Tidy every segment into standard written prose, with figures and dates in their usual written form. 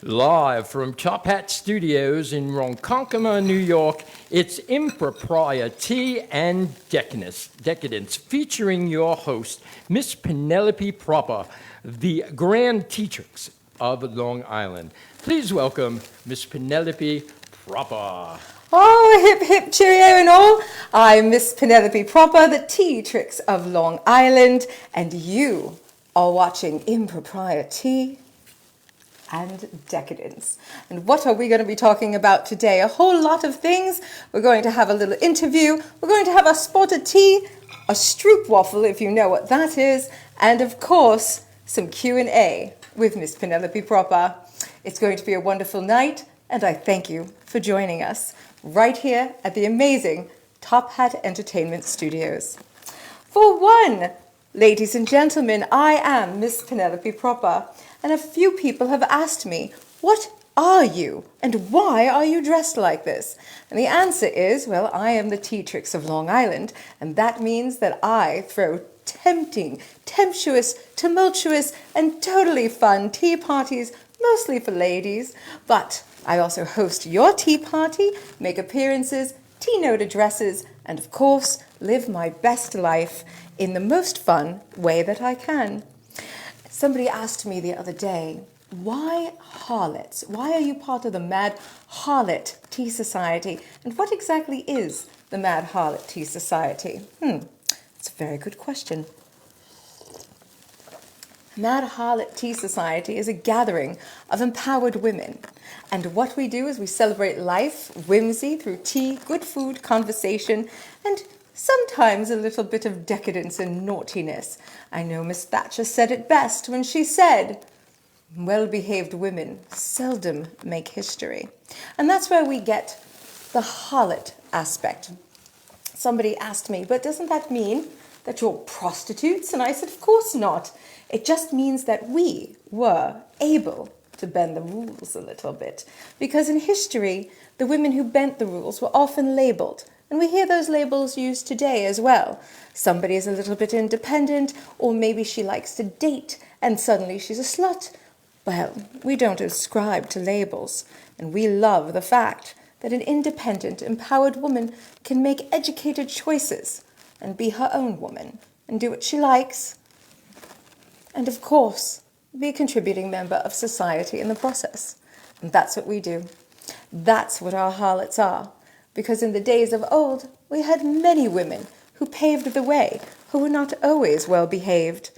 Live from Tophat Studios in Ronkonkoma, New York, it's Impropri-a-TEA Decadence, featuring your host, Miss Penelope Proper, the Grand Teatrix of Long Island. Please welcome Miss Penelope Proper. Oh, hip hip cheerio and all. I'm Miss Penelope Proper, the Teatrix of Long Island, and you are watching Impropri-a-TEA Decadence. And what are we going to be talking about today? A whole lot of things. We're going to have a little interview. We're going to have a spotted tea, a stroopwafel, if you know what that is, and of course, some Q&A with Miss Penelope Proper. It's going to be a wonderful night, and I thank you for joining us right here at the amazing Tophat Entertainment Studios. For one, ladies and gentlemen, I am Miss Penelope Proper, and a few people have asked me, what are you and why are you dressed like this? And the answer is, well, I am the Teatrix of Long Island, and that means that I throw tempting, temptuous, tumultuous, and totally fun tea parties, mostly for ladies, but I also host your tea party, make appearances, tea note addresses, and of course, live my best life in the most fun way that I can. Somebody asked me the other day, why harlots? Why are you part of the Mad Harlot Tea Society? And what exactly is the Mad Harlot Tea Society? It's a very good question. Mad Harlot Tea Society is a gathering of empowered women. And what we do is we celebrate life, whimsy, through tea, good food, conversation, and sometimes a little bit of decadence and naughtiness. I know Miss Thatcher said it best when she said, well-behaved women seldom make history. And that's where we get the harlot aspect. Somebody asked me, but doesn't that mean that you're prostitutes? And I said, of course not. It just means that we were able to bend the rules a little bit. Because in history, the women who bent the rules were often labeled. And we hear those labels used today as well. Somebody is a little bit independent, or maybe she likes to date, and suddenly she's a slut. Well, we don't ascribe to labels, and we love the fact that an independent, empowered woman can make educated choices and be her own woman and do what she likes. And of course, be a contributing member of society in the process. And that's what we do. That's what our harlots are. Because in the days of old, we had many women who paved the way, who were not always well behaved.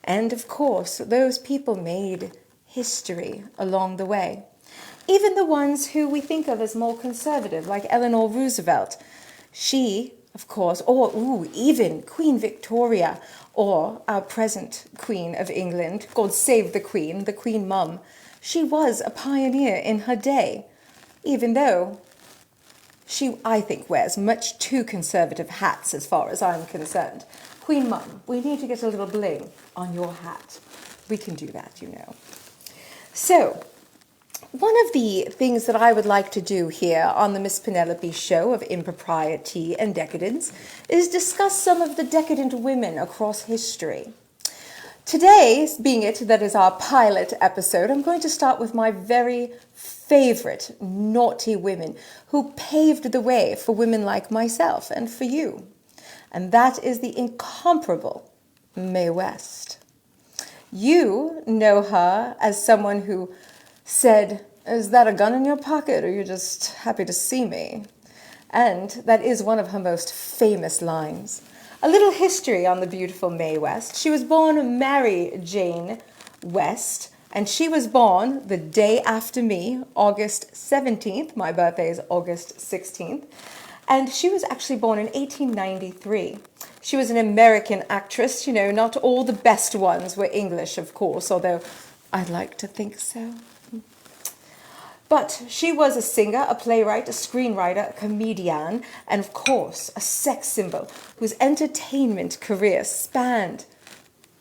And of course, those people made history along the way. Even the ones who we think of as more conservative, like Eleanor Roosevelt. She, of course, or even Queen Victoria, or our present Queen of England, God save the Queen Mum. She was a pioneer in her day, even though she, I think, wears much too conservative hats as far as I'm concerned. Queen Mum, we need to get a little bling on your hat. We can do that, you know. So, one of the things that I would like to do here on the Miss Penelope show of Impropri-a-TEA Decadence is discuss some of the decadent women across history. Today, being it that is our pilot episode, I'm going to start with my very favorite naughty women who paved the way for women like myself and for you. And that is the incomparable Mae West. You know her as someone who said, is that a gun in your pocket, or you're just happy to see me? And that is one of her most famous lines. A little history on the beautiful Mae West. She was born Mary Jane West, and she was born the day after me, August 17th. My birthday is August 16th. And she was actually born in 1893. She was an American actress. You know, not all the best ones were English, of course, although I'd like to think so. But she was a singer, a playwright, a screenwriter, a comedian, and of course, a sex symbol whose entertainment career spanned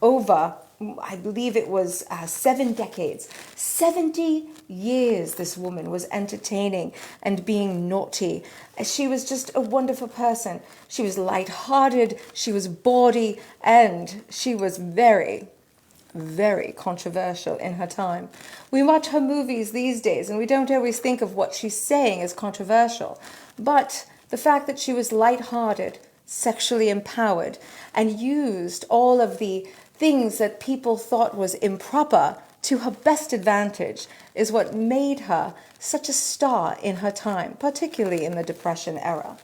over, I believe it was 7 decades. 70 years this woman was entertaining and being naughty. She was just a wonderful person. She was light-hearted, she was bawdy, and she was very, very controversial in her time. We watch her movies these days and we don't always think of what she's saying as controversial. But the fact that she was lighthearted, sexually empowered, and used all of the things that people thought was improper to her best advantage is what made her such a star in her time, particularly in the Depression era.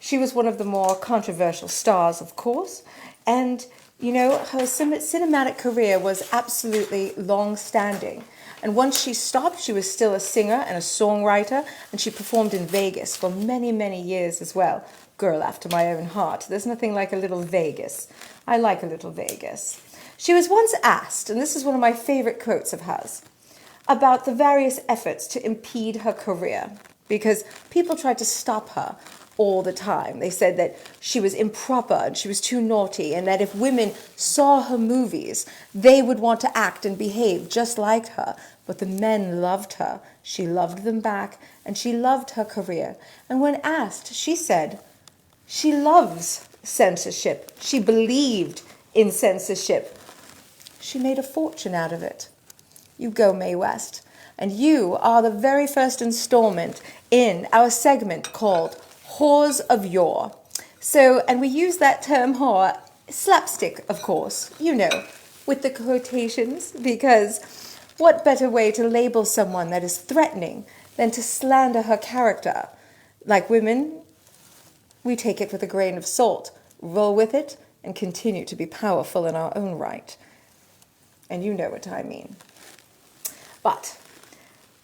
She was one of the more controversial stars, of course, and you know, her cinematic career was absolutely long-standing. And once she stopped, she was still a singer and a songwriter, and she performed in Vegas for many, many years as well. Girl after my own heart. There's nothing like a little Vegas. I like a little Vegas. She was once asked, and this is one of my favorite quotes of hers, about the various efforts to impede her career, because people tried to stop her all the time. They said that she was improper and she was too naughty, and that if women saw her movies, they would want to act and behave just like her. But the men loved her. She loved them back, and she loved her career. And when asked, she said, she loves censorship. She believed in censorship. She made a fortune out of it. You go, Mae West. And you are the very first installment in our segment called Whores of Yore. So, and we use that term whore, slapstick, of course, you know, with the quotations, because what better way to label someone that is threatening than to slander her character? Like women, we take it with a grain of salt, roll with it, and continue to be powerful in our own right. And you know what I mean. But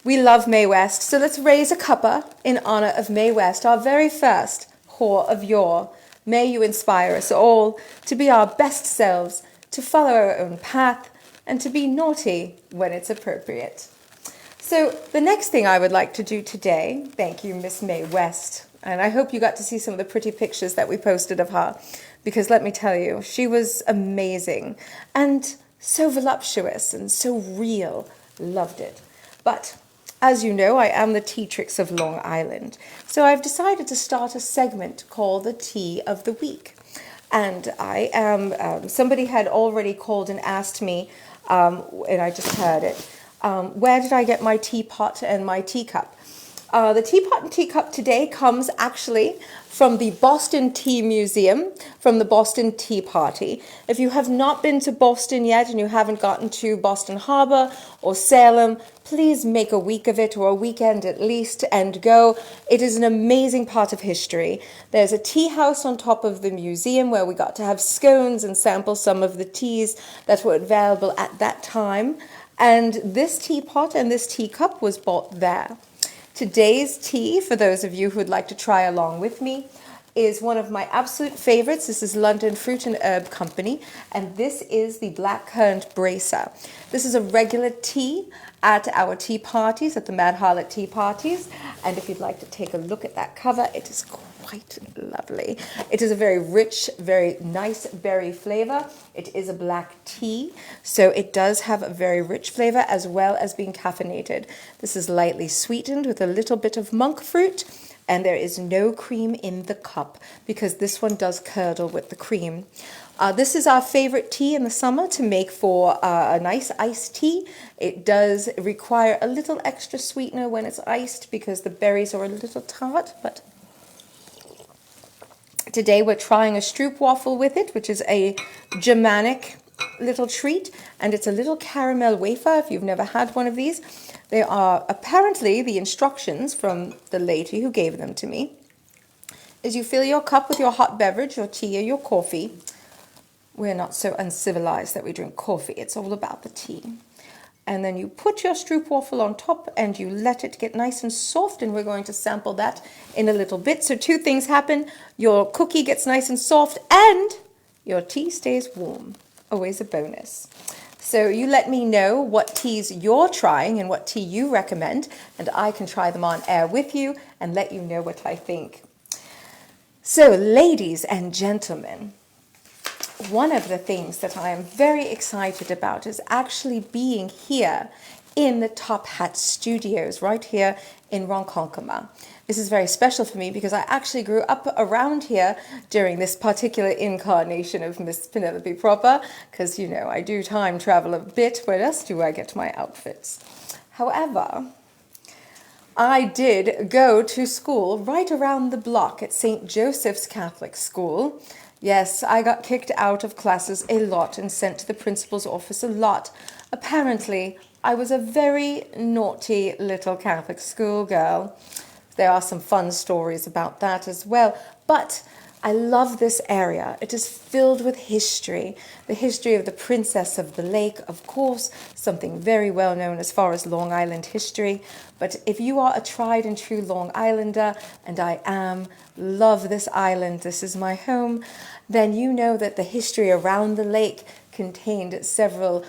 we love Mae West, so let's raise a cuppa in honor of Mae West, our very first whore of yore. May you inspire us all to be our best selves, to follow our own path, and to be naughty when it's appropriate. So the next thing I would like to do today, thank you, Miss Mae West, and I hope you got to see some of the pretty pictures that we posted of her, because let me tell you, she was amazing and so voluptuous and so real. Loved it. But as you know, I am the Teatrix of Long Island, so I've decided to start a segment called the Tea of the Week. And I am, somebody had already called and asked me, and I just heard it, where did I get my teapot and my teacup? The teapot and teacup today comes actually from the Boston Tea Museum, from the Boston Tea Party. If you have not been to Boston yet and you haven't gotten to Boston Harbor or Salem, please make a week of it, or a weekend at least, and go. It is an amazing part of history. There's a tea house on top of the museum where we got to have scones and sample some of the teas that were available at that time. And this teapot and this teacup was bought there. Today's tea, for those of you who would like to try along with me, is one of my absolute favorites. This is London Fruit and Herb Company, and this is the Blackcurrant Bracer. This is a regular tea at our tea parties, at the Mad Harlot tea parties, and if you'd like to take a look at that cover, it is quite lovely. It is a very rich, very nice berry flavor. It is a black tea, so it does have a very rich flavor as well as being caffeinated. This is lightly sweetened with a little bit of monk fruit, and there is no cream in the cup because this one does curdle with the cream. This is our favorite tea in the summer to make for a nice iced tea. It does require a little extra sweetener when it's iced because the berries are a little tart, but today we're trying a stroopwafel with it, which is a Germanic little treat, and it's a little caramel wafer if you've never had one of these. They are apparently the instructions from the lady who gave them to me is you fill your cup with your hot beverage, your tea or your coffee. We're not so uncivilized that we drink coffee. It's all about the tea. And then you put your stroopwafel on top and you let it get nice and soft, and we're going to sample that in a little bit. So two things happen. Your cookie gets nice and soft and your tea stays warm. Always a bonus. So you let me know what teas you're trying and what tea you recommend, and I can try them on air with you and let you know what I think. So ladies and gentlemen, one of the things that I am very excited about is actually being here in the Tophat studios right here in Ronkonkoma. This is very special for me because I actually grew up around here during this particular incarnation of Miss Penelope Proper, because, you know, I do time travel a bit. Where else do I get my outfits? However, I did go to school right around the block at St. Joseph's Catholic School. Yes, I got kicked out of classes a lot and sent to the principal's office a lot. Apparently, I was a very naughty little Catholic schoolgirl. There are some fun stories about that as well. But I love this area. It is filled with history. The history of the Princess of the Lake, of course, something very well known as far as Long Island history. But if you are a tried and true Long Islander, and I am, love this island, this is my home, then you know that the history around the lake contained several,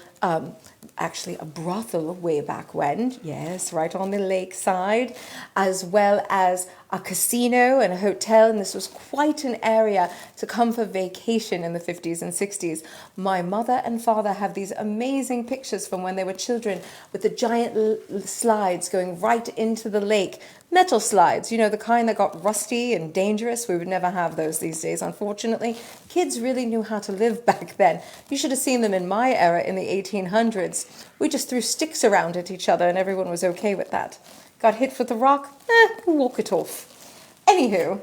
actually a brothel way back when, yes, right on the lakeside, as well as a casino and a hotel, and this was quite an area to come for vacation in the 50s and 60s. My mother and father have these amazing pictures from when they were children with the giant slides going right into the lake. Metal slides, you know, the kind that got rusty and dangerous. We would never have those these days, unfortunately. Kids really knew how to live back then. You should have seen them in my era in the 1800s. We just threw sticks around at each other and everyone was okay with that. Got hit with a rock? Walk it off. Anywho,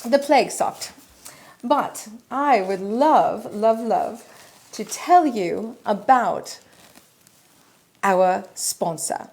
the plague sucked. But I would love, love, love to tell you about our sponsor.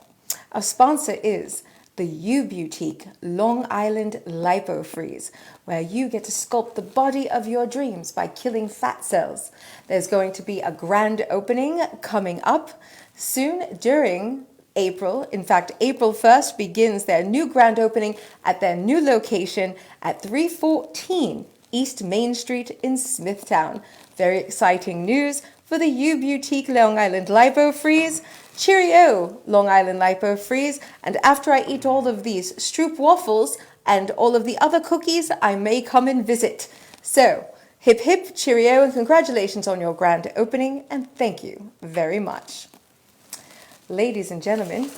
Our sponsor is the U-Boutique Long Island Lipo Freeze, where you get to sculpt the body of your dreams by killing fat cells. There's going to be a grand opening coming up soon during April. In fact, April 1st begins their new grand opening at their new location at 314 East Main Street in Smithtown. Very exciting news for the U-Boutique Long Island Lipo Freeze. Cheerio, Long Island Lipo Freeze. And after I eat all of these Stroop waffles and all of the other cookies, I may come and visit. So, hip hip, cheerio, and congratulations on your grand opening, and thank you very much. Ladies and gentlemen,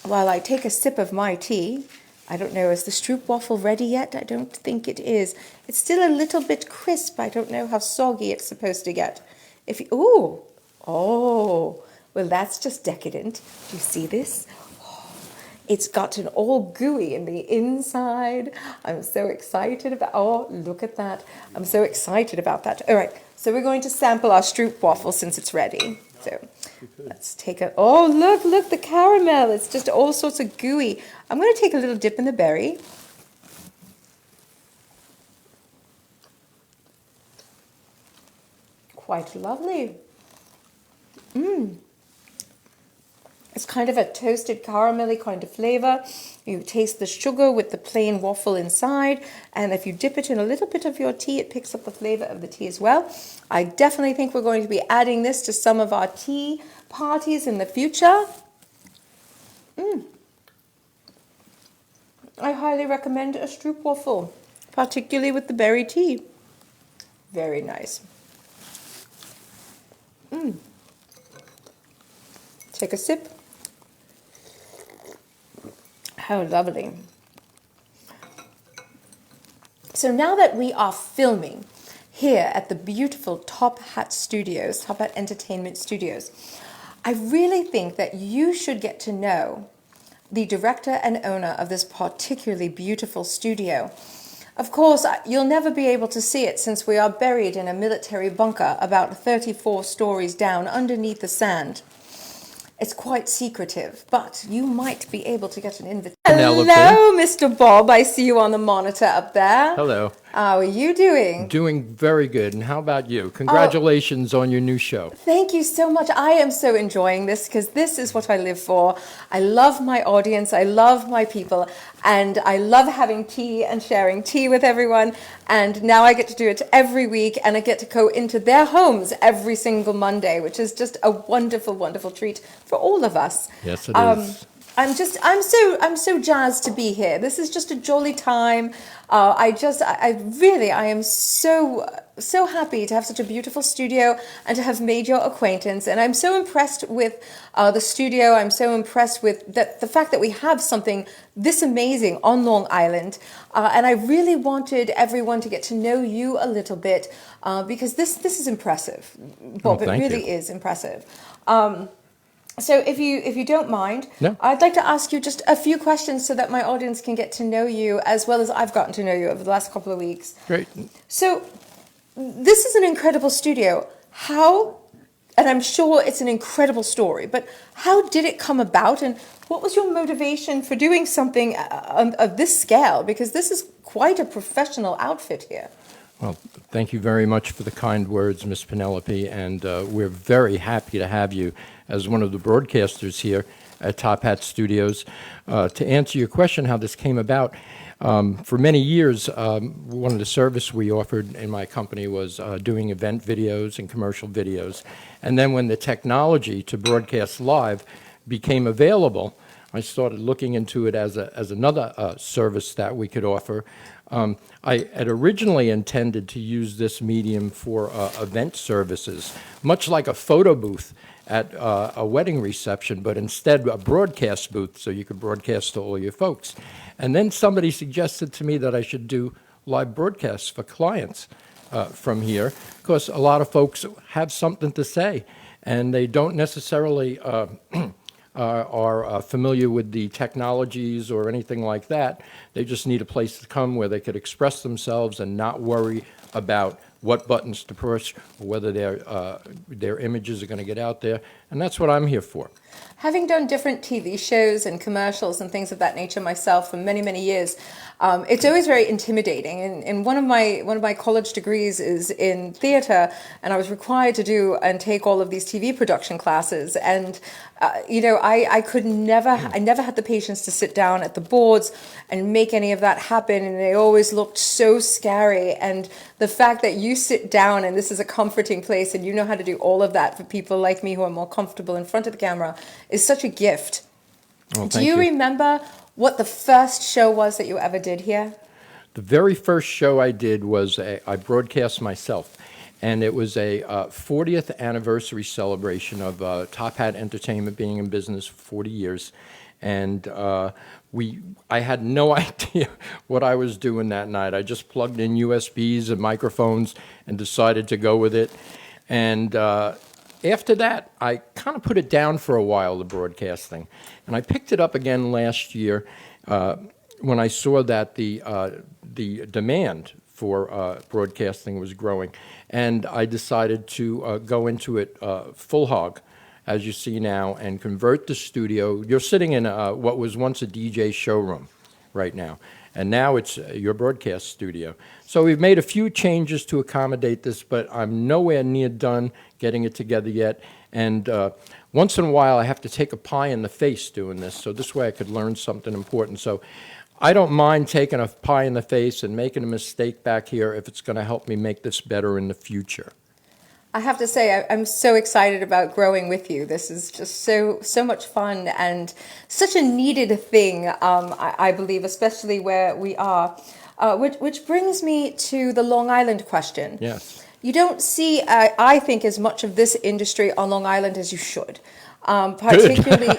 while I take a sip of my tea, I don't know, is the Stroop waffle ready yet? I don't think it is. It's still a little bit crisp. I don't know how soggy it's supposed to get. Oh, well, that's just decadent. Do you see this? It's gotten all gooey in the inside. I'm so excited about, oh, look at that. I'm so excited about that. All right, so we're going to sample our Stroop waffle since it's ready. So let's take a, oh, look, the caramel. It's just all sorts of gooey. I'm going to take a little dip in the berry. Quite lovely. It's kind of a toasted caramelly kind of flavor. You taste the sugar with the plain waffle inside, and if you dip it in a little bit of your tea, it picks up the flavor of the tea as well. I definitely think we're going to be adding this to some of our tea parties in the future. I highly recommend a Stroop waffle, particularly with the berry tea. Very nice. Take a sip. How lovely. So now that we are filming here at the beautiful Tophat Studios, Tophat Entertainment Studios, I really think that you should get to know the director and owner of this particularly beautiful studio. Of course, you'll never be able to see it since we are buried in a military bunker about 34 stories down underneath the sand. It's quite secretive, but you might be able to get an invitation. Hello, Mr. Bob. I see you on the monitor up there. Hello. How are you doing? Doing very good. And how about you? Congratulations on your new show. Thank you so much. I am so enjoying this because this is what I live for. I love my audience. I love my people. And I love having tea and sharing tea with everyone. And now I get to do it every week. And I get to go into their homes every single Monday, which is just a wonderful, wonderful treat for all of us. Yes, it is. I'm so jazzed to be here. This is just a jolly time. I am so happy to have such a beautiful studio and to have made your acquaintance. And I'm so impressed with the studio. I'm so impressed with the fact that we have something this amazing on Long Island. And I really wanted everyone to get to know you a little bit because this is impressive, Bob. It really is impressive. So if you don't mind, I'd like to ask you just a few questions so that my audience can get to know you as well as I've gotten to know you over the last couple of weeks. Great. So this is an incredible studio. How, and I'm sure it's an incredible story, but how did it come about and what was your motivation for doing something of this scale? Because this is quite a professional outfit here. Well, thank you very much for the kind words, Miss Penelope, and we're very happy to have you as one of the broadcasters here at Tophat Studios. To answer your question, how this came about, for many years, one of the services we offered in my company was doing event videos and commercial videos. And then when the technology to broadcast live became available, I started looking into it as another service that we could offer. I had originally intended to use this medium for event services, much like a photo booth at a wedding reception, but instead a broadcast booth so you could broadcast to all your folks. And then somebody suggested to me that I should do live broadcasts for clients from here, because a lot of folks have something to say, and they don't necessarily are familiar with the technologies or anything like that. They just need a place to come where they could express themselves and not worry about what buttons to push or whether their images are going to get out there. And that's what I'm here for. Having done different TV shows and commercials and things of that nature myself for many, many years, it's always very intimidating. And one of my college degrees is in theater, and I was required to do and take all of these TV production classes. And I never had the patience to sit down at the boards and make any of that happen. And they always looked so scary. And the fact that you sit down and this is a comforting place and you know how to do all of that for people like me who are more comfortable in front of the camera is such a gift. Well, do you remember what the first show was that you ever did here? The very first show I did was I broadcast myself, and it was a 40th anniversary celebration of Tophat Entertainment being in business for 40 years, and I had no idea what I was doing that night. I just plugged in USBs and microphones and decided to go with it, and after that, I kind of put it down for a while, the broadcasting, and I picked it up again last year when I saw that the demand for broadcasting was growing, and I decided to go into it full hog, as you see now, and convert the studio. You're sitting in what was once a DJ showroom right now, and now it's your broadcast studio. So we've made a few changes to accommodate this, but I'm nowhere near done getting it together yet. And once in a while, I have to take a pie in the face doing this, so this way I could learn something important. So I don't mind taking a pie in the face and making a mistake back here if it's going to help me make this better in the future. I have to say, I'm so excited about growing with you. This is just so much fun and such a needed thing, I believe, especially where we are. Which brings me to the Long Island question. Yes. You don't see, I think, as much of this industry on Long Island as you should. Particularly,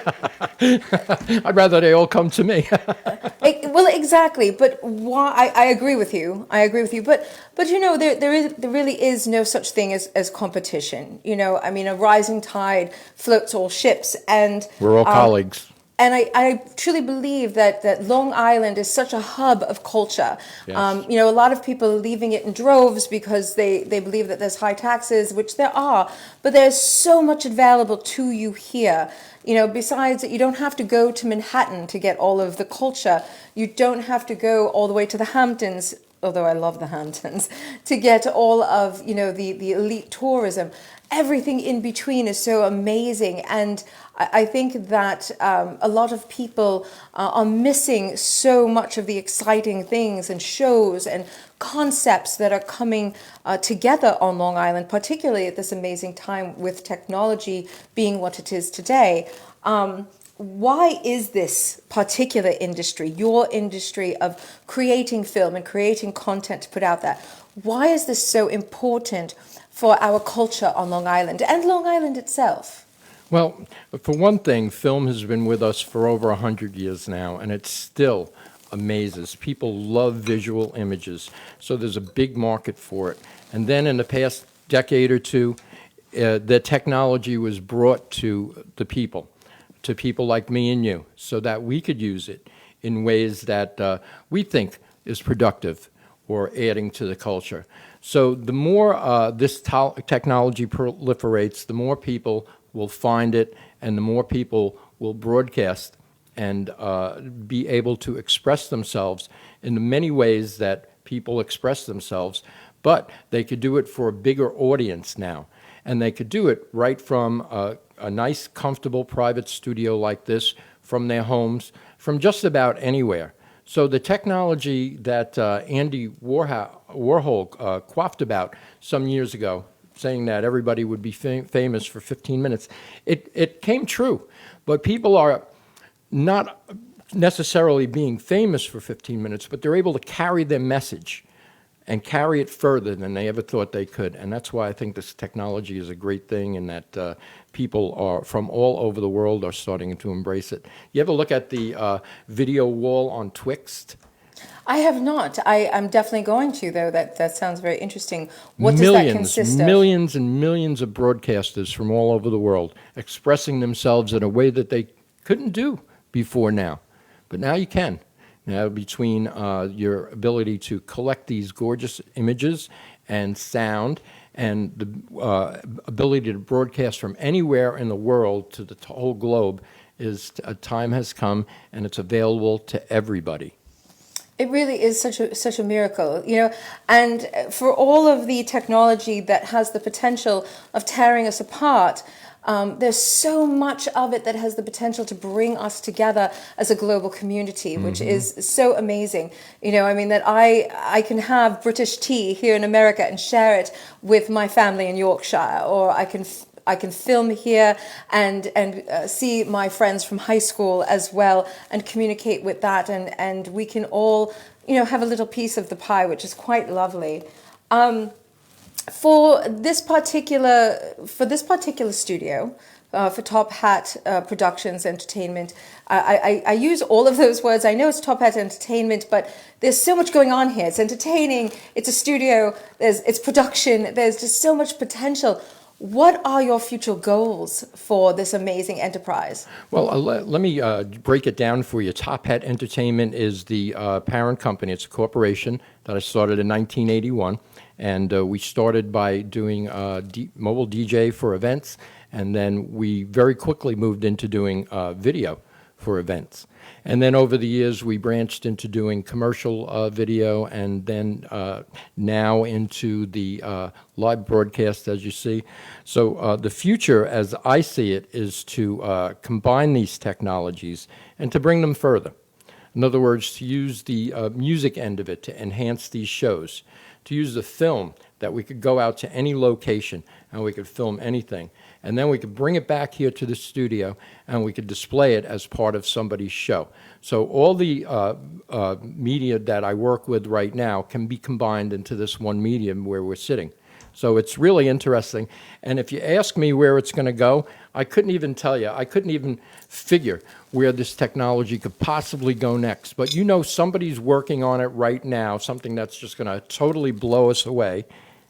I'd rather they all come to me. well, exactly. But why? I agree with you. But there really is no such thing as competition. I mean, a rising tide floats all ships, and we're all colleagues. And I truly believe that Long Island is such a hub of culture. Yes. A lot of people are leaving it in droves because they believe that there's high taxes, which there are, but there's so much available to you here. Besides that, you don't have to go to Manhattan to get all of the culture. You don't have to go all the way to the Hamptons, although I love the Hamptons, to get all of, the elite tourism. Everything in between is so amazing, and I think that a lot of people are missing so much of the exciting things and shows and concepts that are coming together on Long Island, particularly at this amazing time with technology being what it is today. why is this particular industry, your industry of creating film and creating content to put out there, why is this so important for our culture on Long Island and Long Island itself? Well, for one thing, film has been with us for over 100 years now, and it still amazes. People love visual images, so there's a big market for it. And then in the past decade or two, the technology was brought to the people like me and you, so that we could use it in ways that we think is productive or adding to the culture. So the more this technology proliferates, the more people will find it, and the more people will broadcast and be able to express themselves in the many ways that people express themselves, but they could do it for a bigger audience now. And they could do it right from a nice, comfortable private studio like this, from their homes, from just about anywhere. So the technology that Andy Warhol quaffed about some years ago, saying that everybody would be famous for 15 minutes, it came true. But people are not necessarily being famous for 15 minutes, but they're able to carry their message and carry it further than they ever thought they could. And that's why I think this technology is a great thing, and that people are from all over the world are starting to embrace it. You ever look at the video wall on Twixt? I have not. I'm definitely going to, though. That sounds very interesting. What does that consist of? Millions and millions of broadcasters from all over the world expressing themselves in a way that they couldn't do before now. But now you can. Now, between your ability to collect these gorgeous images and sound, and the ability to broadcast from anywhere in the world to the whole globe, is a time has come, and it's available to everybody. It really is such a miracle, and for all of the technology that has the potential of tearing us apart, there's so much of it that has the potential to bring us together as a global community, which is so amazing. That I can have British tea here in America and share it with my family in Yorkshire, or I can film here and see my friends from high school as well and communicate with that, and we can all have a little piece of the pie, which is quite lovely. For this particular studio, for Tophat Productions Entertainment, I use all of those words. I know it's Tophat Entertainment, but there's so much going on here. It's entertaining, it's a studio, it's production, there's just so much potential. What are your future goals for this amazing enterprise? Well, let me break it down for you. Tophat Entertainment is the parent company. It's a corporation that I started in 1981. And we started by doing mobile DJ for events, and then we very quickly moved into doing video for events. And then over the years, we branched into doing commercial video, and then now into the live broadcast, as you see. So the future, as I see it, is to combine these technologies and to bring them further. In other words, to use the music end of it to enhance these shows, to use the film, that we could go out to any location and we could film anything. And then we could bring it back here to the studio and we could display it as part of somebody's show. So all the media that I work with right now can be combined into this one medium where we're sitting. So it's really interesting. And if you ask me where it's going to go, I couldn't even tell you. I couldn't even figure where this technology could possibly go next. But somebody's working on it right now, something that's just going to totally blow us away.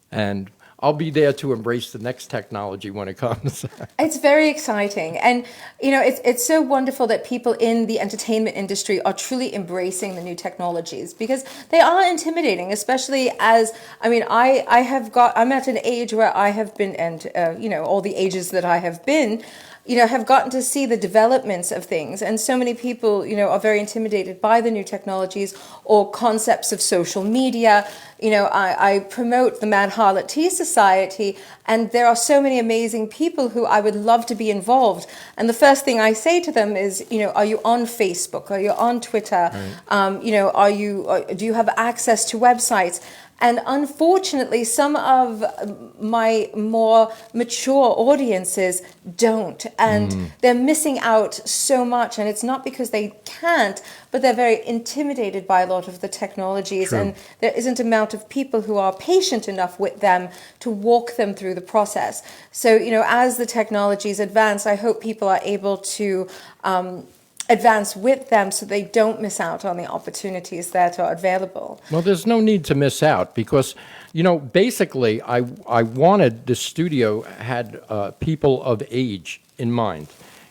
And I'll be there to embrace the next technology when it comes. It's very exciting. And, it's so wonderful that people in the entertainment industry are truly embracing the new technologies, because they are intimidating, especially as, I'm at an age where I have been, and, all the ages that I have been, have gotten to see the developments of things. And so many people, are very intimidated by the new technologies or concepts of social media. I promote the Mad Harlot Tea Society, and there are so many amazing people who I would love to be involved. And the first thing I say to them is, are you on Facebook? Are you on Twitter? Right. Do you have access to websites? And unfortunately, some of my more mature audiences don't. And they're missing out so much. And it's not because they can't, but they're very intimidated by a lot of the technologies. True. And there isn't an amount of people who are patient enough with them to walk them through the process. So, as the technologies advance, I hope people are able to advance with them so they don't miss out on the opportunities that are available. Well, there's no need to miss out because, basically, I wanted the studio had people of age in mind.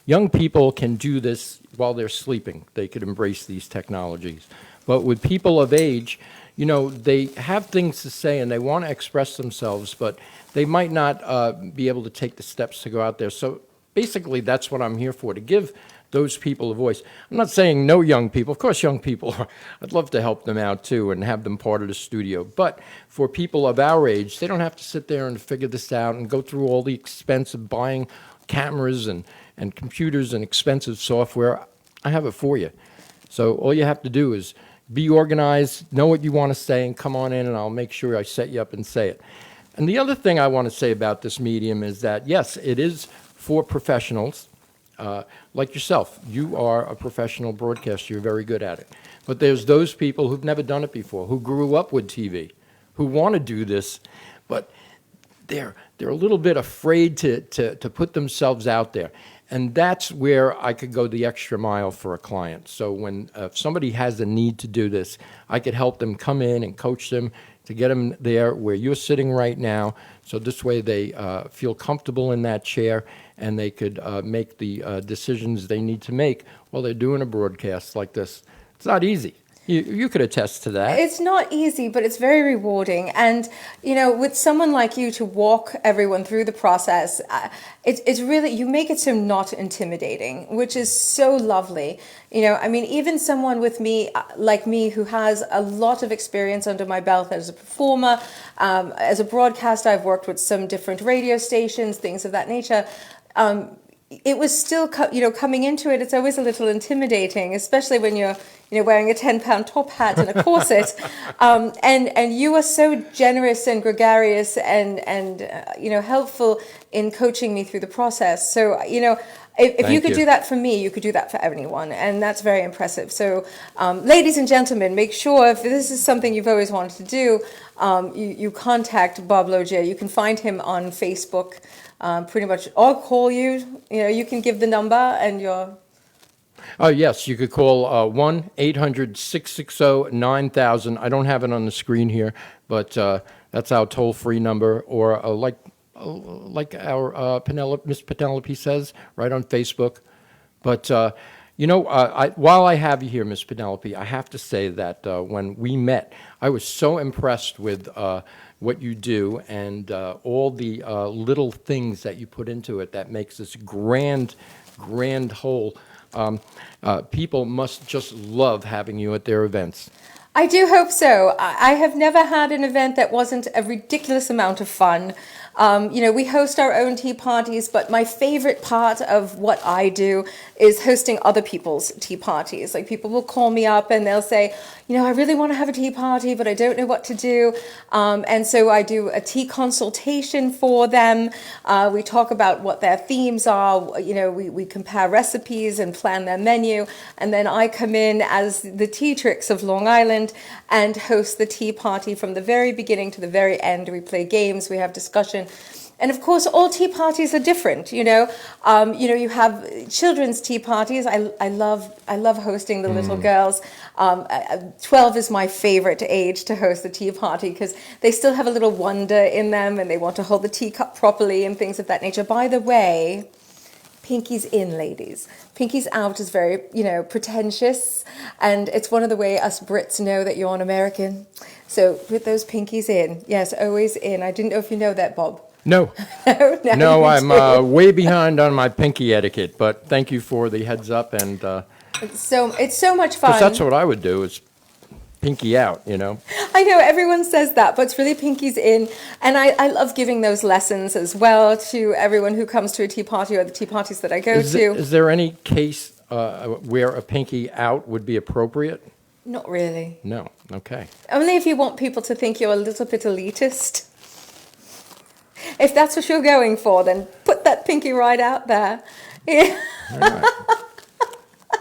Young people can do this while they're sleeping. They could embrace these technologies. But with people of age, they have things to say and they want to express themselves, but they might not be able to take the steps to go out there. So basically, that's what I'm here for, to give those people a voice. I'm not saying no young people. Of course, young people, I'd love to help them out too and have them part of the studio. But for people of our age, they don't have to sit there and figure this out and go through all the expense of buying cameras and computers and expensive software. I have it for you. So all you have to do is be organized, know what you want to say, and come on in, and I'll make sure I set you up and say it. And the other thing I want to say about this medium is that, yes, it is for professionals. Like yourself, you are a professional broadcaster. You're very good at it. But there's those people who've never done it before, who grew up with TV, who want to do this, but they're a little bit afraid to put themselves out there. And that's where I could go the extra mile for a client. So when if somebody has a need to do this, I could help them come in and coach them to get them there where you're sitting right now. So this way they feel comfortable in that chair and they could make the decisions they need to make while they're doing a broadcast like this. It's not easy. You could attest to that. It's not easy, but it's very rewarding. And, with someone like you to walk everyone through the process, it's really, you make it so not intimidating, which is so lovely. Even someone with me, like me, who has a lot of experience under my belt as a performer, as a broadcaster, I've worked with some different radio stations, things of that nature. It was still, coming into it, it's always a little intimidating, especially when you're, wearing a 10-pound top hat and a corset. And you are so generous and gregarious and helpful in coaching me through the process. So, if you could do that for me, you could do that for anyone. And that's very impressive. So, ladies and gentlemen, make sure if this is something you've always wanted to do, you contact Bob Loggia. You can find him on Facebook. Pretty much, or call you. You can give the number and your. Oh, yes, you could call 1-800-660-9000. I don't have it on the screen here, but that's our toll-free number. Or like our Miss Penelope says, right on Facebook. But, while I have you here, Miss Penelope, I have to say that when we met, I was so impressed with what you do and all the little things that you put into it that makes this grand whole. People must just love having you at their events. I do hope so. I have never had an event that wasn't a ridiculous amount of fun. We host our own tea parties, but my favorite part of what I do is hosting other people's tea parties. Like, people will call me up and they'll say, I really want to have a tea party, but I don't know what to do. And so I do a tea consultation for them. We talk about what their themes are. We compare recipes and plan their menu. And then I come in as the tea tricks of Long Island and host the tea party from the very beginning to the very end. We play games, we have discussion. And of course, all tea parties are different. You have children's tea parties. I love hosting the little girls. 12 is my favorite age to host a tea party because they still have a little wonder in them and they want to hold the teacup properly and things of that nature. By the way, Pinkie's in, ladies. Pinkie's out is very, pretentious, and it's one of the way us Brits know that you're an American. So put those pinkies in. Yes, always in. I didn't know if you know that, Bob. No. No, I'm way behind on my pinky etiquette, but thank you for the heads up. And it's so much fun. Because that's what I would do is pinky out, I know, everyone says that, but it's really pinkies in. And I love giving those lessons as well to everyone who comes to a tea party or the tea parties that I go to. Is there any case where a pinky out would be appropriate? Not really. No. Okay. Only if you want people to think you're a little bit elitist. If that's what you're going for, then put that pinky right out there. Yeah. All right.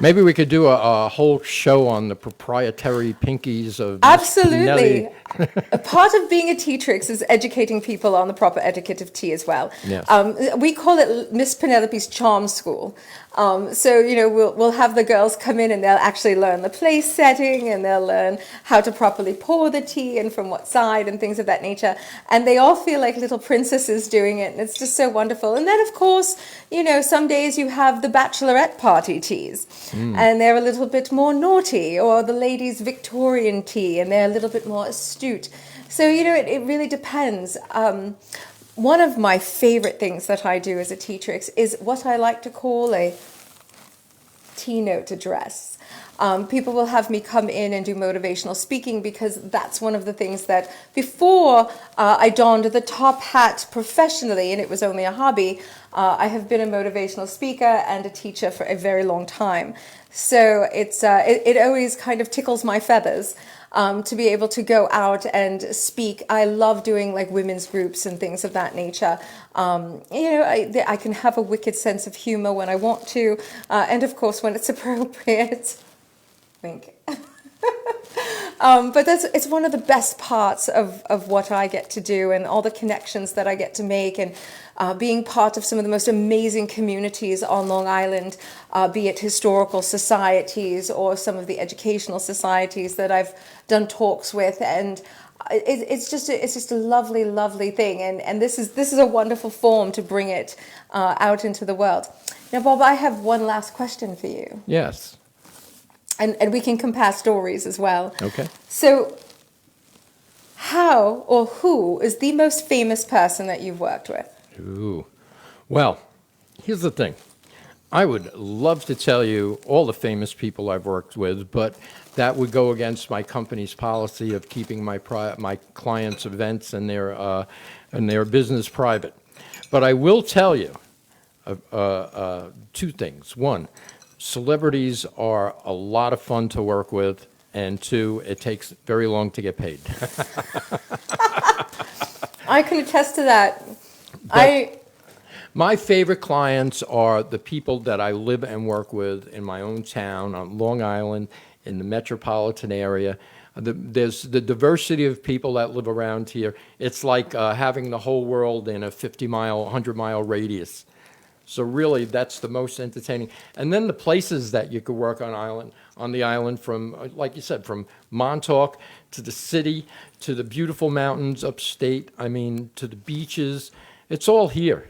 Maybe we could do a whole show on the proprietary pinkies of Miss Absolutely. Pinelli. A part of being a teatrix is educating people on the proper etiquette of tea as well. Yes. We call it Miss Penelope's Charm School. So, we'll have the girls come in and they'll actually learn the place setting and they'll learn how to properly pour the tea and from what side and things of that nature. And they all feel like little princesses doing it. And it's just so wonderful. And then, of course, some days you have the bachelorette party teas and they're a little bit more naughty, or the ladies' Victorian tea and they're a little bit more astute. So, it really depends. One of my favorite things that I do as a teatrix is what I like to call a tea note address. People will have me come in and do motivational speaking because that's one of the things that before I donned the top hat professionally, and it was only a hobby, I have been a motivational speaker and a teacher for a very long time. So it always kind of tickles my feathers. To be able to go out and speak. I love doing like women's groups and things of that nature. I can have a wicked sense of humor when I want to, and of course when it's appropriate. Wink. But it's one of the best parts of what I get to do, and all the connections that I get to make, and being part of some of the most amazing communities on Long Island, be it historical societies or some of the educational societies that I've done talks with, and it's just a lovely, lovely thing, and this is a wonderful form to bring it out into the world. Now, Bob, I have one last question for you. Yes. And we can compare stories as well. Okay. So, how or who is the most famous person that you've worked with? Ooh. Well, here's the thing. I would love to tell you all the famous people I've worked with, but that would go against my company's policy of keeping my clients' events and their business private. But I will tell you two things. One, celebrities are a lot of fun to work with, and two, it takes very long to get paid. I can attest to that. My favorite clients are the people that I live and work with in my own town, on Long Island, in the metropolitan area. There's the diversity of people that live around here. It's like having the whole world in a 50-mile, 100-mile radius. So really, that's the most entertaining. And then the places that you could work on the island, from, like you said, from Montauk to the city, to the beautiful mountains upstate, to the beaches. It's all here,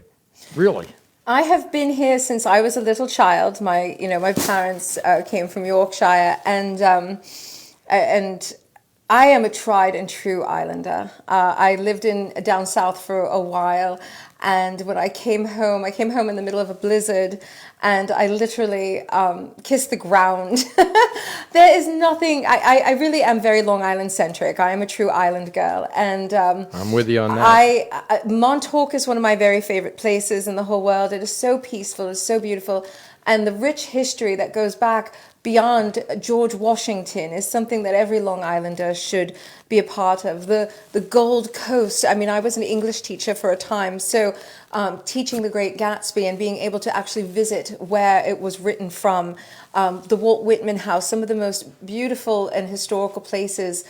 really. I have been here since I was a little child. My parents came from Yorkshire, and I am a tried and true islander. I lived down south for a while, and when I came home in the middle of a blizzard, and I literally kissed the ground. There is nothing. I really am very Long Island centric. I am a true island girl, and I'm with you on that. Montauk is one of my very favorite places in the whole world. It is so peaceful. It's so beautiful, and the rich history that goes back beyond George Washington is something that every Long Islander should be a part of. The Gold Coast. I was an English teacher for a time, so teaching The Great Gatsby and being able to actually visit where it was written from, the Walt Whitman House, some of the most beautiful and historical places,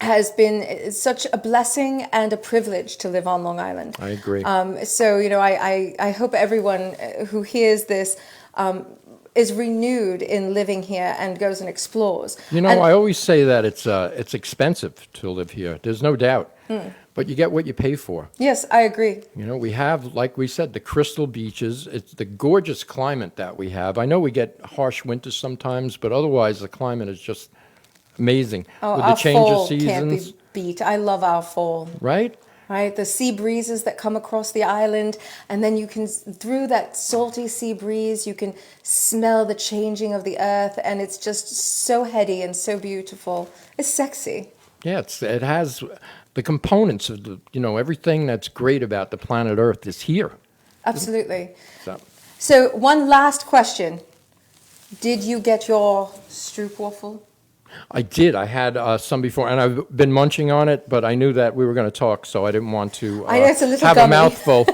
has been such a blessing and a privilege to live on Long Island. I agree. So, I hope everyone who hears this is renewed in living here and goes and explores. I always say that it's expensive to live here. There's no doubt. But you get what you pay for. Yes, I agree. We have, like we said, the crystal beaches. It's the gorgeous climate that we have. I know we get harsh winters sometimes, but otherwise the climate is just amazing. Oh, with our the change fall of seasons. can't be beat. I love our fall. Right? Right, the sea breezes that come across the island, and then you can, through that salty sea breeze, you can smell the changing of the earth, and it's just so heady and so beautiful. It's sexy. Yeah, it has the components of everything that's great about the planet Earth is here. Absolutely. So one last question. Did you get your stroopwafel? I did. I had some before, and I've been munching on it, but I knew that we were going to talk, so I didn't want to I know it's a little have gummy. a mouthful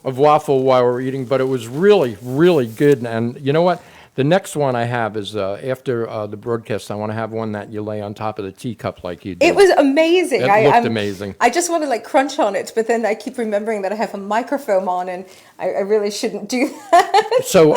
of waffle while we're eating, but it was really, really good. And you know what? The next one I have is after the broadcast, I want to have one that you lay on top of the teacup like you did. It was amazing. It looked amazing. I just want to like crunch on it, but then I keep remembering that I have a microphone on, and I really shouldn't do that. So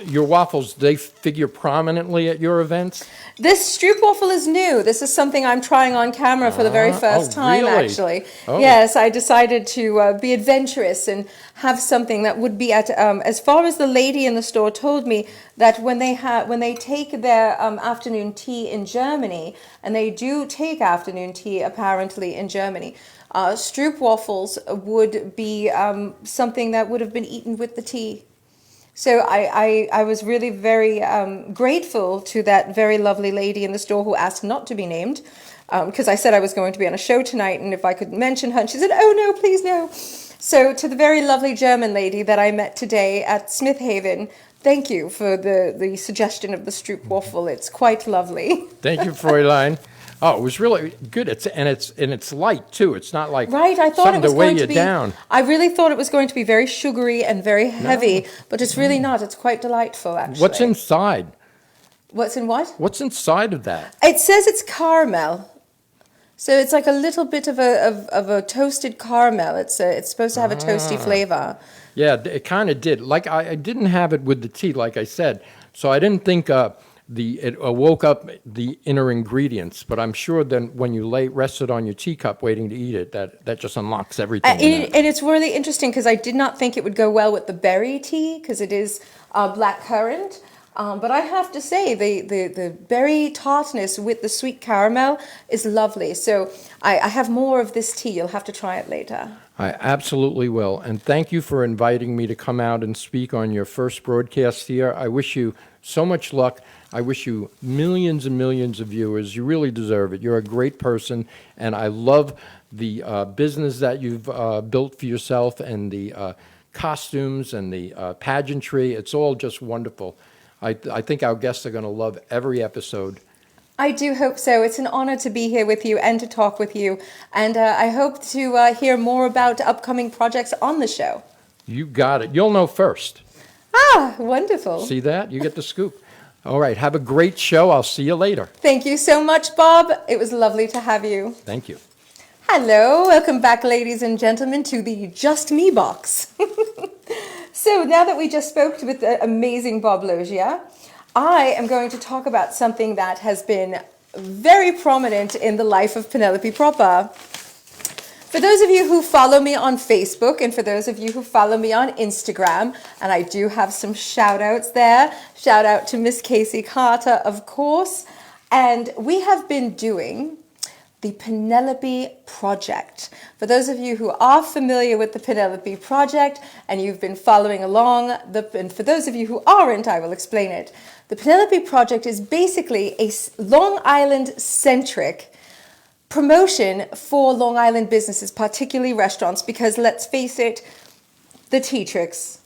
your waffles, they figure prominently at your events? This stroopwafel is new. This is something I'm trying on camera for the very first time, really? actually. Oh. Yes, I decided to be adventurous and have something that would be at, as far as the lady in the store told me, that when they take their afternoon tea in Germany, and they do take afternoon tea apparently in Germany, stroopwafels would be something that would have been eaten with the tea. So I was really very grateful to that very lovely lady in the store who asked not to be named, because I said I was going to be on a show tonight, and if I could mention her, and she said, "Oh no, please no." So to the very lovely German lady that I met today at Smith Haven, thank you for the suggestion of the stroopwafel. It's quite lovely. Thank you, Fräulein. Oh, it was really good. It's light too. It's not like Right, I thought something it was to weigh going you to be. down. I really thought it was going to be very sugary and very heavy, but it's really not. It's quite delightful, actually. What's inside? What's in what? What's inside of that? It says it's caramel, so it's like a little bit of a toasted caramel. It's supposed to have a toasty flavor. Yeah, it kind of did. Like I didn't have it with the tea, like I said, so I didn't think it woke up the inner ingredients. But I'm sure then when you rest it on your teacup waiting to eat it, that just unlocks everything. And it's really interesting because I did not think it would go well with the berry tea because it is blackcurrant. But I have to say, the berry tartness with the sweet caramel is lovely. So I have more of this tea. You'll have to try it later. I absolutely will. And thank you for inviting me to come out and speak on your first broadcast here. I wish you so much luck. I wish you millions and millions of viewers. You really deserve it. You're a great person, and I love the business that you've built for yourself, and the costumes and the pageantry. It's all just wonderful. I think our guests are going to love every episode. I do hope so. It's an honor to be here with you and to talk with you. And I hope to hear more about upcoming projects on the show. You got it. You'll know first. Ah, wonderful. See that? You get the scoop. All right. Have a great show. I'll see you later. Thank you so much, Bob. It was lovely to have you. Thank you. Hello. Welcome back, ladies and gentlemen, to the Just Me box. So now that we just spoke with the amazing Bob Loggia, I am going to talk about something that has been very prominent in the life of Penelope Proper. For those of you who follow me on Facebook and for those of you who follow me on Instagram, and I do have some shout outs there. Shout out to Miss Casey Carter, of course. And we have been doing the Penelope Project. For those of you who are familiar with the Penelope Project and you've been following along, and for those of you who aren't, I will explain it. The Penelope Project is basically a Long Island-centric promotion for Long Island businesses, particularly restaurants, because let's face it, the Teatrix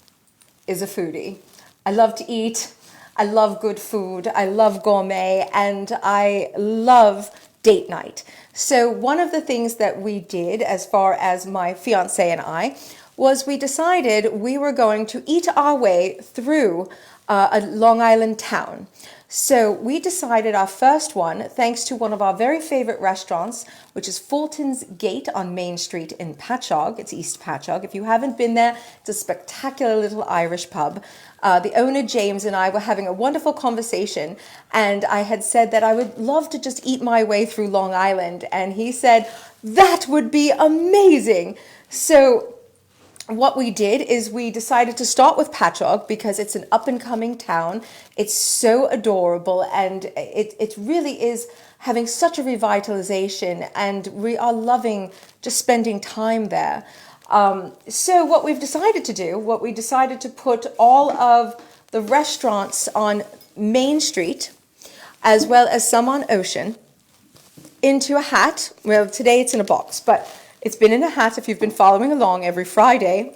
is a foodie. I love to eat, I love good food, I love gourmet, and I love date night. So one of the things that we did as far as my fiance and I was we decided we were going to eat our way through a Long Island town. So we decided our first one, thanks to one of our very favorite restaurants, which is Fulton's Gate on Main Street in Patchogue. It's East Patchogue. If you haven't been there, it's a spectacular little Irish pub. The owner, James, and I were having a wonderful conversation, and I had said that I would love to just eat my way through Long Island, and he said, that would be amazing. So what we did is we decided to start with Patchogue because it's an up-and-coming town. It's so adorable, and it really is having such a revitalization, and we are loving just spending time there. So what we've decided to do, we decided to put all of the restaurants on Main Street, as well as some on Ocean, into a hat. Well, today it's in a box, but it's been in a hat if you've been following along every Friday.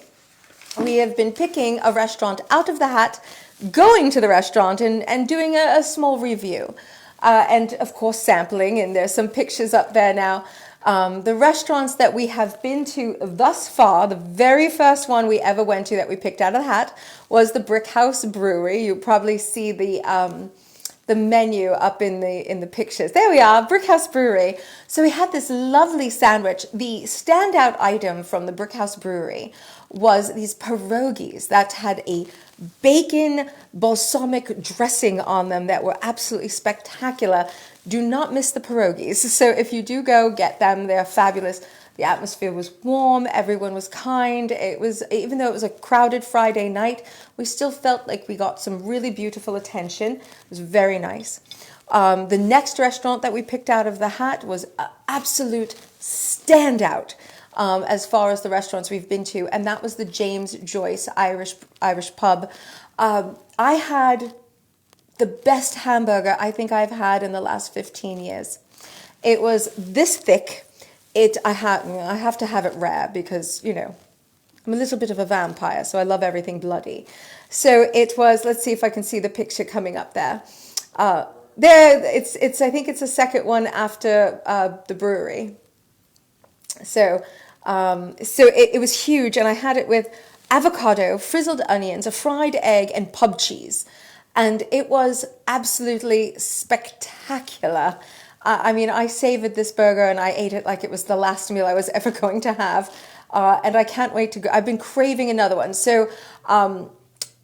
We have been picking a restaurant out of the hat, going to the restaurant and doing a small review. and of course sampling, and there's some pictures up there now. The restaurants that we have been to thus far, the very first one we ever went to that we picked out of the hat was the Brickhouse Brewery. You probably see the menu up in the pictures. There we are, Brickhouse Brewery. So we had this lovely sandwich. The standout item from the Brickhouse Brewery was these pierogies that had a bacon balsamic dressing on them that were absolutely spectacular. Do not miss the pierogies. So if you do go, get them. They're fabulous. The atmosphere was warm. Everyone was kind. It was, even though it was a crowded Friday night, we still felt like we got some really beautiful attention. It was very nice. The next restaurant that we picked out of the hat was an absolute standout as far as the restaurants we've been to, and that was the James Joyce Irish pub. I had the best hamburger I think I've had in the last 15 years. It was this thick. I have to have it rare because, you know, I'm a little bit of a vampire, so I love everything bloody. So it was, let's see if I can see the picture coming up there. I think it's the second one after the brewery. So it was huge, and I had it with avocado, frizzled onions, a fried egg, and pub cheese. And it was absolutely spectacular. I mean, I savored this burger and I ate it like it was the last meal I was ever going to have. And I can't wait to go. I've been craving another one. So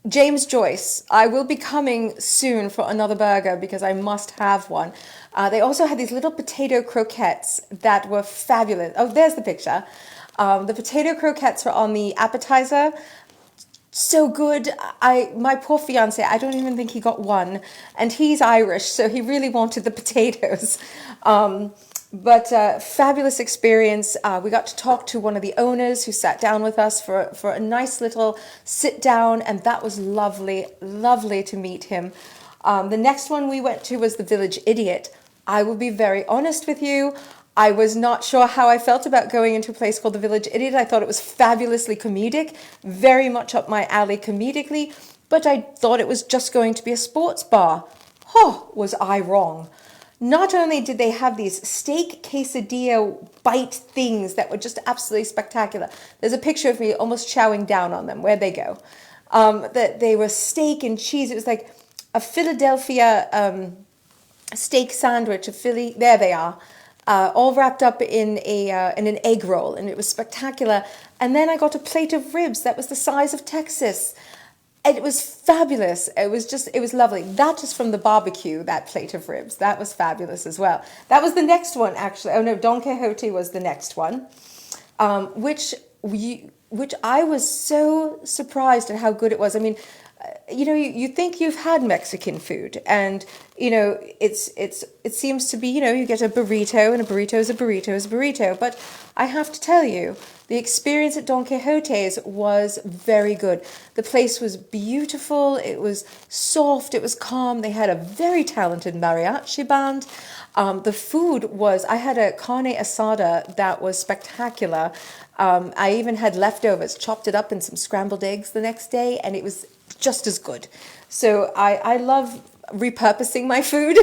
James Joyce, I will be coming soon for another burger because I must have one. They also had these little potato croquettes that were fabulous. Oh, there's the picture. The potato croquettes were on the appetizer. So good. My poor fiance, I don't even think he got one, and he's Irish, so he really wanted the potatoes. But fabulous experience. We got to talk to one of the owners who sat down with us for a nice little sit down, and that was lovely, lovely to meet him. The next one we went to was the Village Idiot. I will be very honest with you. I was not sure how I felt about going into a place called the Village Idiot. I thought it was fabulously comedic, very much up my alley comedically, but I thought it was just going to be a sports bar. Oh, was I wrong. Not only did they have these steak quesadilla bite things that were just absolutely spectacular. There's a picture of me almost chowing down on them. Where'd they go? That they were steak and cheese. It was like a Philadelphia steak sandwich, a Philly. There they are. All wrapped up in an egg roll, and it was spectacular. And then I got a plate of ribs that was the size of Texas. It was fabulous. It was lovely. That is from the barbecue, that plate of ribs. That was fabulous as well. That was the next one, actually. Oh no, Don Quijote was the next one, which I was so surprised at how good it was. I mean, you know, you think you've had Mexican food, and you know it seems to be, you know, you get a burrito, and a burrito is a burrito is a burrito. But I have to tell you, the experience at Don Quijote's was very good. The place was beautiful. It was soft. It was calm. They had a very talented mariachi band. The food was, I had a carne asada that was spectacular. I even had leftovers, chopped it up in some scrambled eggs the next day, and it was just as good. So I love repurposing my food.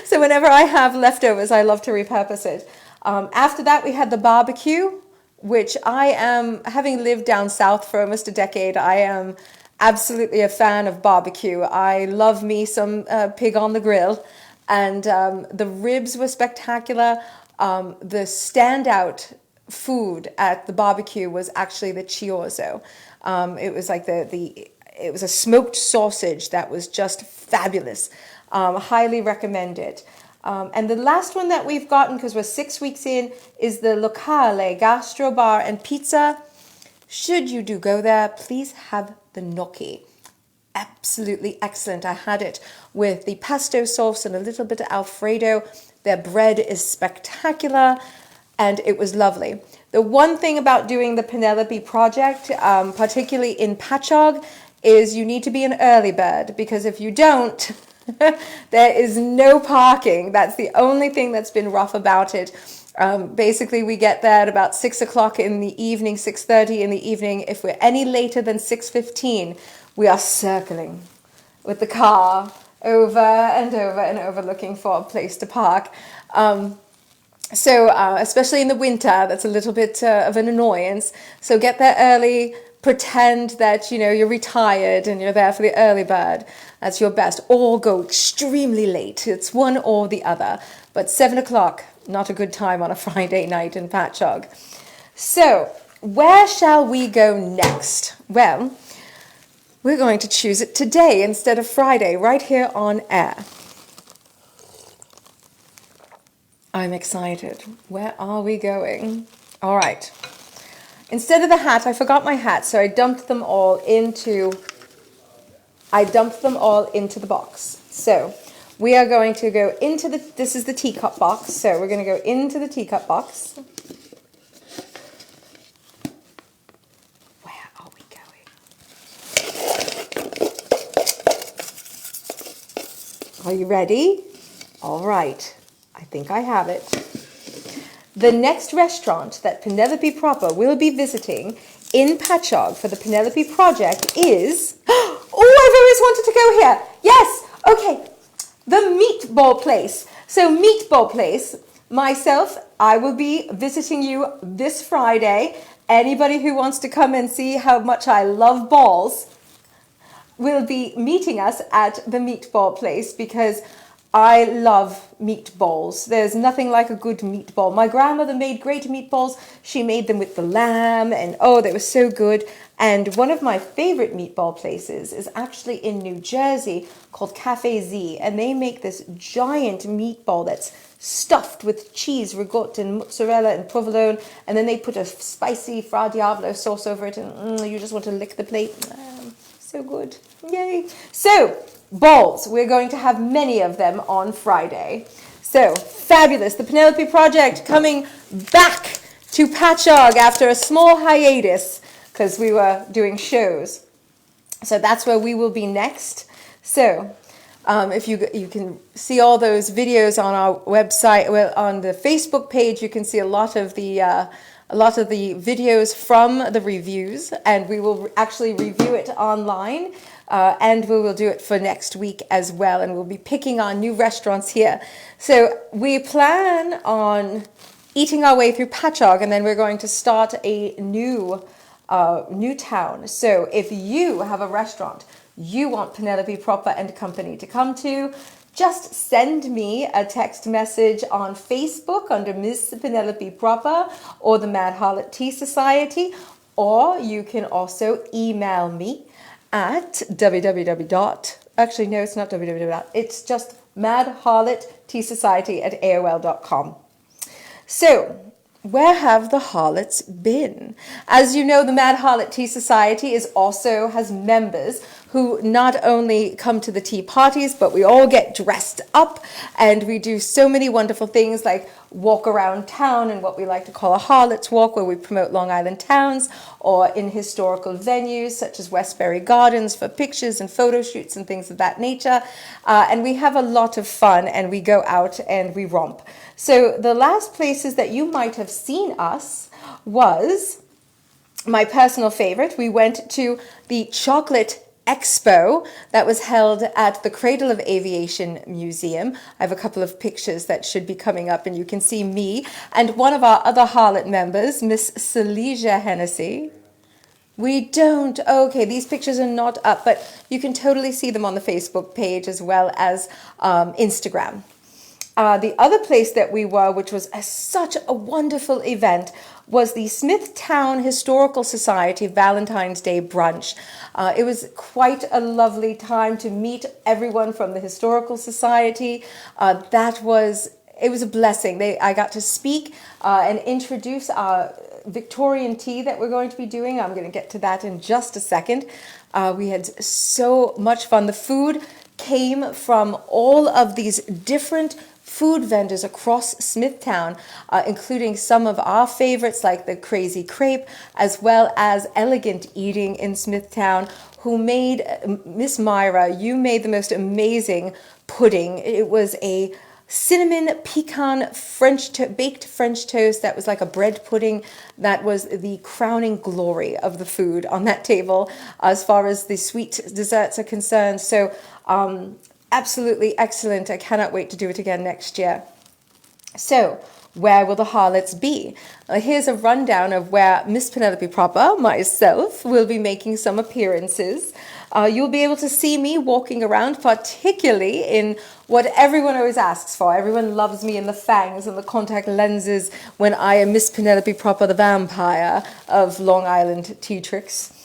So whenever I have leftovers, I love to repurpose it. After that, we had the barbecue, which I am, having lived down south for almost a decade, I am absolutely a fan of barbecue. I love me some pig on the grill, and the ribs were spectacular. The standout food at the barbecue was actually the chorizo. It was like it was a smoked sausage that was just fabulous. Highly recommend it. And the last one that we've gotten, because we're 6 weeks in, is the Locale Gastro Bar and Pizza. Should you do go there, please have the gnocchi. Absolutely excellent. I had it with the pesto sauce and a little bit of Alfredo. Their bread is spectacular, and it was lovely. The one thing about doing the Penelope Project, particularly in Patchogue, is you need to be an early bird, because if you don't, there is no parking. That's the only thing that's been rough about it. Basically, we get there at about 6 o'clock in the evening, 6:30 in the evening. If we're any later than 6:15, we are circling with the car over and over and over looking for a place to park. So especially in the winter, that's a little bit of an annoyance. So get there early, pretend that, you know, you're retired and you're there for the early bird. That's your best. Or go extremely late. It's one or the other. But 7 o'clock, not a good time on a Friday night in Patchogue. So where shall we go next? Well, we're going to choose it today instead of Friday, right here on air. I'm excited. Where are we going? All right. Instead of the hat, I forgot my hat, so I dumped them all into the box. So we are going to go into this is the teacup box, so we're going to go into the teacup box. Where are we going? Are you ready? All right. I think I have it. The next restaurant that Penelope Proper will be visiting in Patchogue for the Penelope Project is... Oh, I've always wanted to go here. Yes, okay. The Meatball Place. So Meatball Place, myself, I will be visiting you this Friday. Anybody who wants to come and see how much I love balls will be meeting us at the Meatball Place because I love meatballs. There's nothing like a good meatball. My grandmother made great meatballs. She made them with the lamb and oh, they were so good. And one of my favorite meatball places is actually in New Jersey called Cafe Z. And they make this giant meatball that's stuffed with cheese, ricotta and mozzarella and provolone. And then they put a spicy Fra Diavolo sauce over it and you just want to lick the plate. So good. Yay. So, balls. We're going to have many of them on Friday. So, fabulous. The Penelope Project coming back to Patchogue after a small hiatus because we were doing shows. So that's where we will be next. So, if you can see all those videos on our website, well, on the Facebook page, you can see a lot of the videos from the reviews, and we will actually review it online. And we will do it for next week as well, and we'll be picking on new restaurants here. So we plan on eating our way through Patchogue, and then we're going to start a new town. So if you have a restaurant you want Penelope Proper and Company to come to, just send me a text message on Facebook under Miss Penelope Proper or the Mad Harlot Tea Society, or you can also email me at actually no, it's not www, it's just madharlotteasociety@aol.com. So, where have the harlots been? As you know, the Mad Harlot Tea Society has members who not only come to the tea parties, but we all get dressed up and we do so many wonderful things like walk around town in what we like to call a harlot's walk, where we promote Long Island towns, or in historical venues such as Westbury Gardens for pictures and photo shoots and things of that nature. And we have a lot of fun and we go out and we romp. So the last places that you might have seen us was my personal favorite. We went to the Chocolate Expo that was held at the Cradle of Aviation Museum. I have a couple of pictures that should be coming up, and you can see me and one of our other harlot members, Miss Celesia Hennessy. We don't. Okay, these pictures are not up, but you can totally see them on the Facebook page as well as Instagram. The other place that we were, which was such a wonderful event, was the Smithtown Historical Society Valentine's Day brunch. It was quite a lovely time to meet everyone from the Historical Society. It was a blessing. I got to speak and introduce our Victorian tea that we're going to be doing. I'm going to get to that in just a second. We had so much fun. The food came from all of these different food vendors across Smithtown, including some of our favorites like the Crazy Crepe, as well as Elegant Eating in Smithtown, who made, Miss Myra, you made the most amazing pudding. It was a cinnamon pecan baked French toast that was like a bread pudding. That was the crowning glory of the food on that table as far as the sweet desserts are concerned. So absolutely excellent. I cannot wait to do it again next year. So, where will the harlots be? Here's a rundown of where Miss Penelope Proper, myself, will be making some appearances. You'll be able to see me walking around, particularly in what everyone always asks for. Everyone loves me in the fangs and the contact lenses when I am Miss Penelope Proper, the vampire of Long Island Tea Tricks.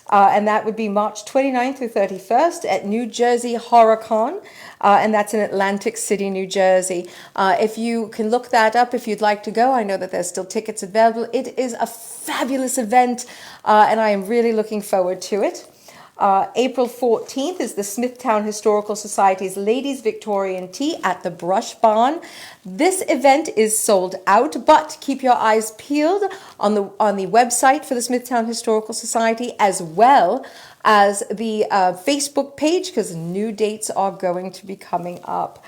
And that would be March 29th through 31st at New Jersey HorrorCon, and that's in Atlantic City, New Jersey. If you can look that up if you'd like to go, I know that there's still tickets available. It is a fabulous event, and I am really looking forward to it. April 14th is the Smithtown Historical Society's Ladies Victorian Tea at the Brush Barn. This event is sold out, but keep your eyes peeled on the website for the Smithtown Historical Society, as well as the Facebook page, because new dates are going to be coming up.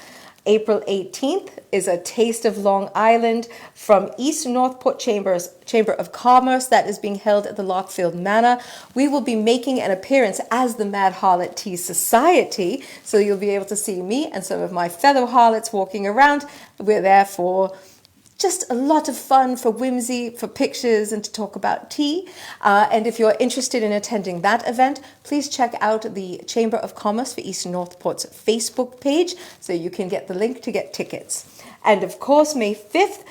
April 18th is a Taste of Long Island from East Northport Chamber of Commerce that is being held at the Lockfield Manor. We will be making an appearance as the Mad Harlot Tea Society, so you'll be able to see me and some of my fellow harlots walking around. We're there for just a lot of fun, for whimsy, for pictures, and to talk about tea. And if you're interested in attending that event, please check out the Chamber of Commerce for East Northport's Facebook page so you can get the link to get tickets. And of course, May 5th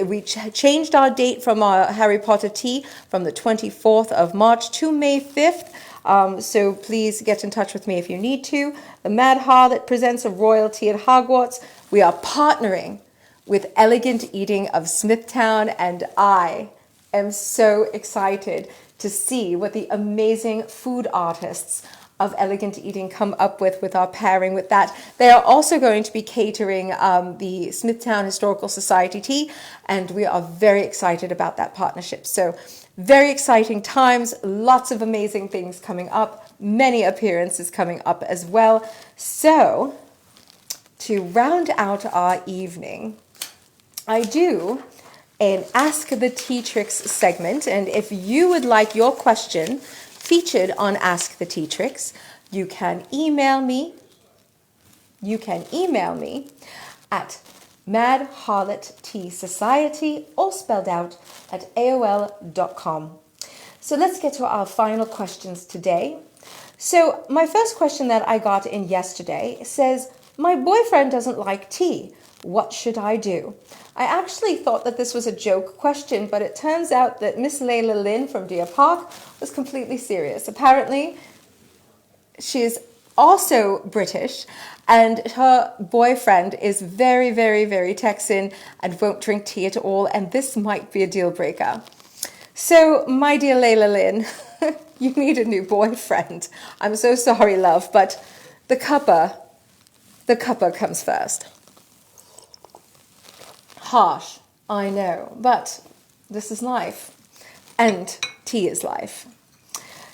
we changed our date from our Harry Potter tea from the 24th of March to May 5th. So please get in touch with me if you need to. The Mad Harlot presents a royalty at Hogwarts. We are partnering with Elegant Eating of Smithtown, and I am so excited to see what the amazing food artists of Elegant Eating come up with our pairing with that. They are also going to be catering the Smithtown Historical Society tea, and we are very excited about that partnership. So very exciting times, lots of amazing things coming up, many appearances coming up as well. So to round out our evening, I do an Ask the Tea Tricks segment, and if you would like your question featured on Ask the Tea Tricks, you can email me. At Mad Harlot Tea Society, all spelled out, at AOL.com. So let's get to our final questions today. So my first question that I got in yesterday says, my boyfriend doesn't like tea. What should I do? I actually thought that this was a joke question, but it turns out that Miss Layla Lynn from Deer Park was completely serious. Apparently, she is also British, and her boyfriend is very, very, very Texan and won't drink tea at all, and this might be a deal breaker. So, my dear Layla Lynn, you need a new boyfriend. I'm so sorry, love, but the cuppa comes first. Harsh, I know, but this is life, and tea is life.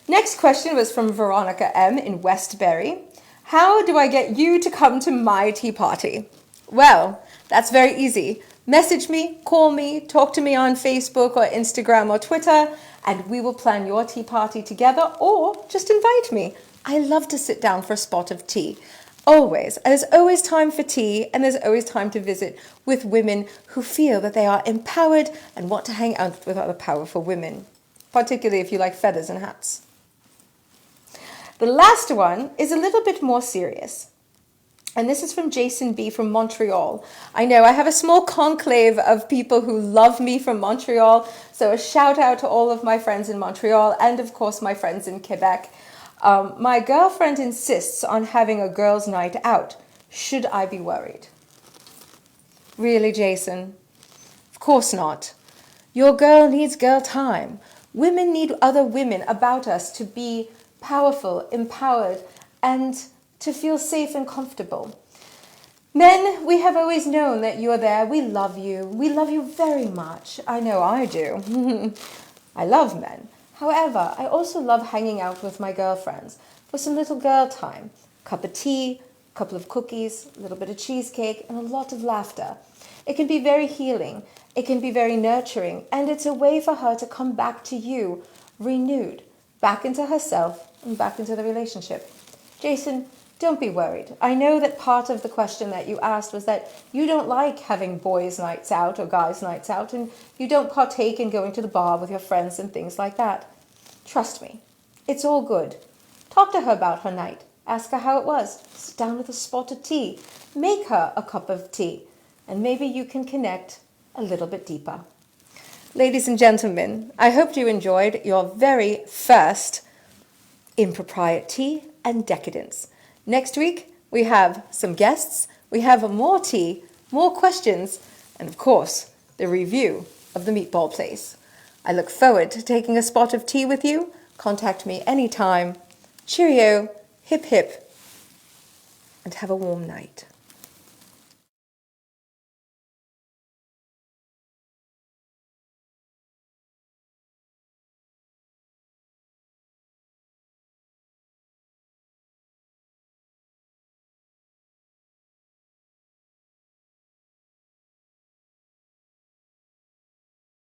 Next question was from Veronica M. in Westbury. How do I get you to come to my tea party? Well, that's very easy. Message me, call me, talk to me on Facebook or Instagram or Twitter, and we will plan your tea party together, or just invite me. I love to sit down for a spot of tea. Always. There's always time for tea, and there's always time to visit with women who feel that they are empowered and want to hang out with other powerful women, particularly if you like feathers and hats. The last one is a little bit more serious, and this is from Jason B. from Montreal. I know I have a small conclave of people who love me from Montreal, so a shout out to all of my friends in Montreal and, of course, my friends in Quebec. My girlfriend insists on having a girls' night out. Should I be worried? Really, Jason? Of course not. Your girl needs girl time. Women need other women about us to be powerful, empowered, and to feel safe and comfortable. Men, we have always known that you're there. We love you. We love you very much. I know I do. I love men. However, I also love hanging out with my girlfriends for some little girl time. Cup of tea, a couple of cookies, a little bit of cheesecake, and a lot of laughter. It can be very healing. It can be very nurturing. And it's a way for her to come back to you, renewed, back into herself and back into the relationship. Jason, don't be worried. I know that part of the question that you asked was that you don't like having boys' nights out or guys' nights out, and you don't partake in going to the bar with your friends and things like that. Trust me, it's all good. Talk to her about her night. Ask her how it was. Sit down with a spot of tea. Make her a cup of tea, and maybe you can connect a little bit deeper. Ladies and gentlemen, I hope you enjoyed your very first Impropri-a-TEA Decadence. Next week, we have some guests, we have more tea, more questions, and of course, the review of the Meatball place. I look forward to taking a spot of tea with you. Contact me anytime. Cheerio, hip hip, and have a warm night.